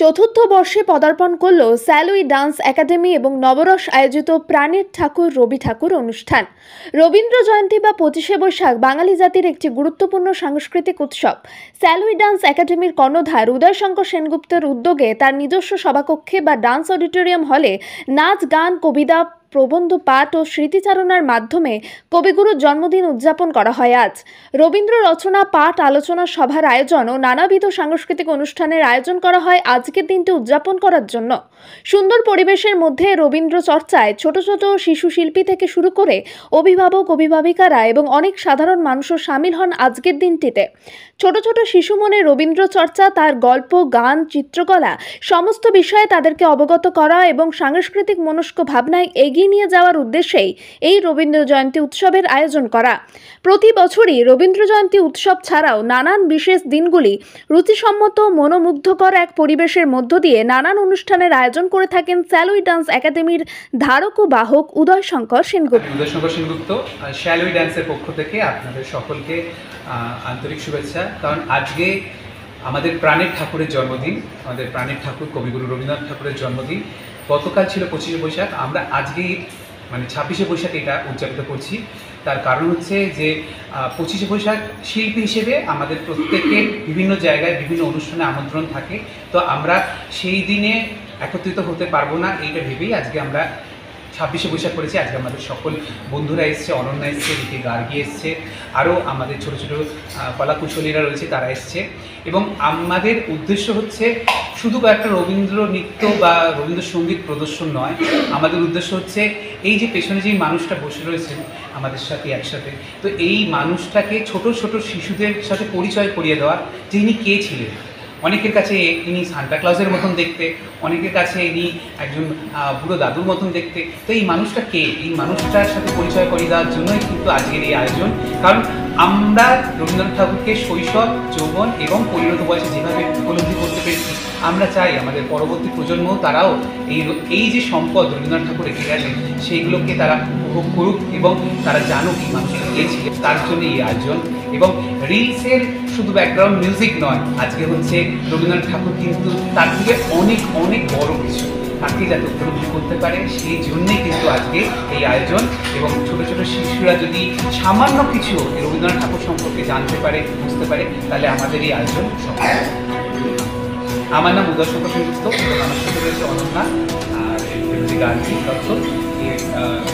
চতুর্থ বর্ষে পদার্পণ করল স্যালুই ডান্স একাডেমি এবং নবরস আয়োজিত প্রাণের ঠাকুর রবি ঠাকুর অনুষ্ঠান। রবীন্দ্র জয়ন্তী বা 25শে বৈশাখ বাঙালি জাতির একটি গুরুত্বপূর্ণ সাংস্কৃতিক উৎসব। স্যালুই ডান্স একাডেমির কর্ণধার উদয়শঙ্কর সেনগুপ্তের উদ্যোগে তার নিজস্ব সভাকক্ষে বা ডান্স অডিটোরিয়াম হলে নাচ, গান, কবিতা, প্রবন্ধ পাঠ ও স্মৃতিচারণার মাধ্যমে কবিগুরুর জন্মদিন উদযাপন করা হয়। আজ রবীন্দ্র রচনা পাঠ, আলোচনা সভার আয়োজন ও নানাবিধ সাংস্কৃতিক অনুষ্ঠানের আয়োজন করা হয় আজকের দিনটি উদযাপন করার জন্য। সুন্দর পরিবেশের মধ্যে রবীন্দ্র চর্চায় ছোট ছোট শিশু শিল্পী থেকে শুরু করে অভিভাবক, অভিভাবিকারা এবং অনেক সাধারণ মানুষও সামিল হন আজকের দিনটিতে। ছোট ছোট শিশু মনে রবীন্দ্র চর্চা, তার গল্প, গান, চিত্রকলা সমস্ত বিষয়ে তাদেরকে অবগত করা এবং সাংস্কৃতিক মনস্ক ভাবনায় এগিয়ে নিয়ে যাওয়ার উদ্দেশ্যেই এই রবীন্দ্র জয়ন্তী উৎসবের আয়োজন করা। প্রতি বছরই রবীন্দ্র জয়ন্তী উৎসব ছাড়াও নানান বিশেষ দিনগুলি রুচিসম্মত, মনোমুগ্ধকর এক পরিবেশের মধ্য দিয়ে নানান অনুষ্ঠানের আয়োজন করে থাকেন স্যালুই ডান্স একাডেমির ধারক ও বাহক উদয়শঙ্কর সেনগুপ্ত। স্যালুই ডান্সের পক্ষ থেকে আপনাদের সকলকে আন্তরিক শুভেচ্ছা। কারণ আজকে আমাদের প্রাণের ঠাকুরের জন্মদিন, আমাদের প্রাণের ঠাকুর কবিগুরু রবীন্দ্রনাথ ঠাকুরের জন্মদিন। গতকাল ছিল 25শে বৈশাখ, আমরা আজকে 26শে বৈশাখ এটা উদযাপিত করছি। তার কারণ হচ্ছে যে 25শে বৈশাখ শিল্পী হিসেবে আমাদের প্রত্যেকের বিভিন্ন জায়গায় বিভিন্ন অনুষ্ঠানে আমন্ত্রণ থাকে, তো আমরা সেই দিনে একত্রিত হতে পারবো না এইটা ভেবেই আজকে আমরা 26শে বৈশাখ করেছি। আজকে আমাদের সকল বন্ধুরা এসছে, অনন্যা এসছে, রীতি গার্গী এসছে, আরও আমাদের ছোটো ছোটো কলাকুশলীরা রয়েছে, তারা এসছে। এবং আমাদের উদ্দেশ্য হচ্ছে শুধু একটা রবীন্দ্র নৃত্য বা রবীন্দ্রসঙ্গীত প্রদর্শন নয়, আমাদের উদ্দেশ্য হচ্ছে এই যে পেছনে যেই মানুষটা বসে রয়েছেন আমাদের সাথে একসাথে, তো এই মানুষটাকে ছোট ছোট শিশুদের সাথে পরিচয় করিয়ে দেওয়া যে ইনি কে ছিলেন। অনেকের কাছে ইনি সান্টা ক্লজের মতন দেখতে, অনেকের কাছে ইনি একজন বুড়ো দাদুর মতন দেখতে। তো এই মানুষটা কে, এই মানুষটার সাথে পরিচয় করিয়ে দেওয়ার জন্যই কিন্তু আজকের এই আয়োজন। কারণ আমরা রবীন্দ্রনাথ ঠাকুরকে শৈশব, যৌবন এবং পরিণত বয়সে যেভাবে উপলব্ধি করতে পেরেছি, আমরা চাই আমাদের পরবর্তী প্রজন্ম তারাও এই যে সম্পদ রবীন্দ্রনাথ ঠাকুর রেখে গেছেন সেইগুলোকে তারা উপভোগ করুক এবং তারা জানুক এই মানুষটা কে ছিলেন। তার জন্য এই আয়োজন। এবং রিলসের শুধু ব্যাকগ্রাউন্ড মিউজিক নয়, আজকে হচ্ছে রবীন্দ্রনাথ ঠাকুর কিন্তু তার থেকে অনেক অনেক বড় কিছু, তাকে যাতে উপলব্ধি করতে পারে সেই জন্যেই কিন্তু আজকে এই আয়োজন। এবং ছোটো ছোটো শিশুরা যদি সামান্য কিছু রবীন্দ্রনাথ ঠাকুর সম্পর্কে জানতে পারে, বুঝতে পারে, তাহলে আমাদের এই আয়োজন সফল। আমার নাম উদয়শঙ্কর সেনগুপ্ত এবং আমার সাথে রয়েছে অনন্যা আর রীতি গার্গী দত্ত,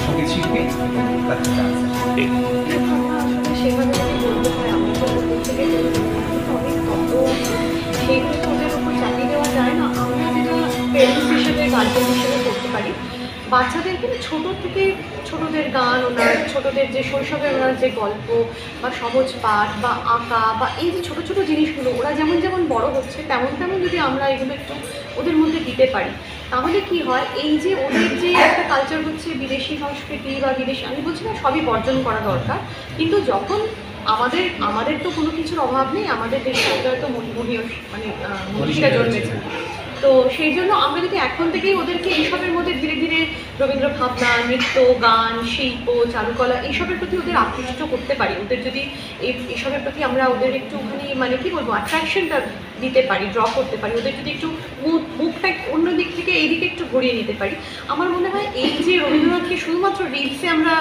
সঙ্গীত শিল্পী এবং সেভাবে যদি বলতে হয় আমি তো থেকে অনেক তত্ত্ব আছে, সেইগুলো তো ওদের উপর চাপিয়ে দেওয়া যায় না। আমরা যেটা পেরেন্টস হিসেবে, গার্জেন হিসেবে করতে পারি, বাচ্চাদেরকে ছোটো থেকে ছোটোদের গান, ওনার ছোটোদের যে শৈশবে ওনার যে গল্প বা সহজ পাঠ বা আঁকা বা এই যে ছোটো ছোটো জিনিসগুলো ওরা যেমন যেমন বড় হচ্ছে তেমন তেমন যদি আমরা এগুলো একটু ওদের মধ্যে দিতে পারি, তাহলে কি হয়, এই যে ওদের যে একটা কালচার হচ্ছে বিদেশি সংস্কৃতি বা বিদেশি, আমি বলছি না সবই বর্জন করা দরকার, কিন্তু যখন আমাদের তো কোনো কিছুর অভাব নেই, আমাদের দেশে হয়তো মনীষীরা জন্মেছে, তো সেই জন্য আমরা যদি এখন থেকেই ওদেরকে এইসবের মধ্যে ধীরে ধীরে রবীন্দ্র ভাবনা, নৃত্য, গান, শিল্প, চারুকলা এইসবের প্রতি ওদের আকৃষ্ট করতে পারি, ওদের যদি এইসবের প্রতি আমরা ওদের একটুখানি কি বলবো অ্যাট্রাকশনটা দিতে পারি, ড্র করতে পারি, ওদের যদি একটু মুখটা অন্য দিক থেকে এইদিকে একটু ঘুরিয়ে নিতে পারি, আমার মনে হয় এই যে রবীন্দ্রনাথকে শুধুমাত্র রিলসে আমরা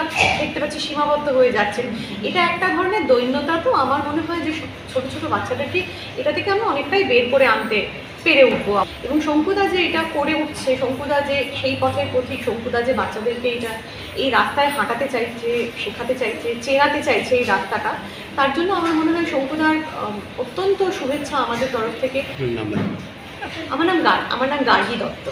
দেখতে পাচ্ছি সীমাবদ্ধ হয়ে যাচ্ছে, এটা একটা ধরনের দৈন্যতা। তো আমার মনে হয় যে ছোটো ছোটো বাচ্চাদেরকে এটা থেকে আমরা অনেকটাই বের করে আনতে পেরে উঠবো। এবং শঙ্কুদা যে এটা করে উঠছে, শঙ্কুদা যে সেই পথের পথিক, শঙ্কুদা যে বাচ্চাদেরকে এই রাস্তায় হাঁটাতে চাইছে, শেখাতে চাইছে, চেনাতে চাইছে এই রাস্তাটা, তার জন্য আমার মনে হয় শঙ্কুদার অত্যন্ত শুভেচ্ছা আমাদের তরফ থেকে। আমার নাম গার্গী দত্ত।